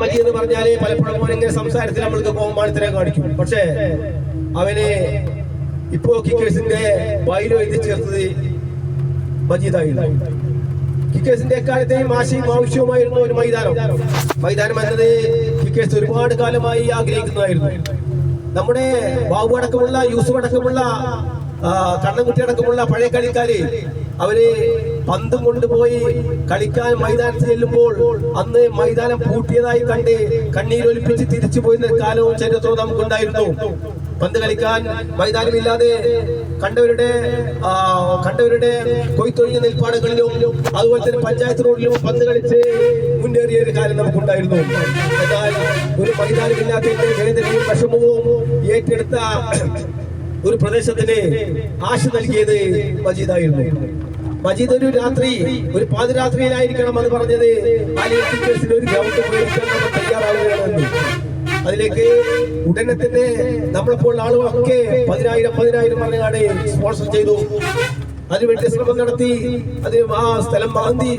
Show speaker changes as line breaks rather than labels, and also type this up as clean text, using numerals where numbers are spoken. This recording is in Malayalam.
മജി എന്ന് പറഞ്ഞാല് പലപ്പോഴും ഇങ്ങനെ സംസാരത്തിൽ നമ്മൾക്ക് കോമാളിത്തരം കാണിക്കും. പക്ഷേ അവന് ഇപ്പോ കിക്കേഴ്സിന്റെ ബൈലോ എഴുതി ചേർത്തത് മജീദായിരുന്നു. കിക്കേഴ്സിന്റെ എക്കാലത്തെയും ആശയും ആവശ്യവുമായിരുന്നു ഒരു മൈതാനം എന്നത് കിക്കേഴ്സ് ഒരുപാട് കാലമായി ആഗ്രഹിക്കുന്നതായിരുന്നു. നമ്മുടെ ബാബു അടക്കമുള്ള യൂസുഫ് അടക്കമുള്ള കണ്ണൻകുട്ടി അടക്കമുള്ള പഴയ കളിക്കാര് അവര് പന്തും കൊണ്ടുപോയി കളിക്കാൻ മൈതാനത്ത് ചെല്ലുമ്പോൾ അന്ന് മൈതാനം പൂട്ടിയതായി കണ്ട് കണ്ണീരൊലിപ്പിച്ച് തിരിച്ചു പോയിരുന്ന കാലവും ചരിത്രവും നമുക്കുണ്ടായിരുന്നു. പന്ത് കളിക്കാൻ മൈതാനമില്ലാതെ കണ്ടവരുടെ കൊയ്ത്തൊഴിഞ്ഞ നെൽപ്പാടങ്ങളിലും അതുപോലെ തന്നെ പഞ്ചായത്ത് റോഡിലും പന്ത് കളിച്ച് മുന്നേറിയ ഒരു കാലം നമുക്കുണ്ടായിരുന്നു. എന്നാൽ ഒരു മൈതാനമില്ലാത്തതിന്റെ വേദനയും വിഷമവും ഏറ്റെടുത്ത ഒരു പ്രദേശത്തിന് ആശ നൽകിയത് മജീദായിരുന്നു. മജീദ് ഒരു പാതിരാത്രിയിലായിരിക്കണം അത് പറഞ്ഞത് ഒരു ഗ്രൗണ്ട് ഉപയോഗിക്കാൻ നമ്മൾ തയ്യാറാവുകയാണെന്ന്. അതിലേക്ക് ഉടനെ തന്നെ നമ്മളപ്പോൾ ആളുകളൊക്കെ 10,000 പറഞ്ഞാണ് സ്പോൺസർ ചെയ്തു. അതിനുവേണ്ടി ശ്രമം നടത്തി. അത് ആ സ്ഥലം മാന്തി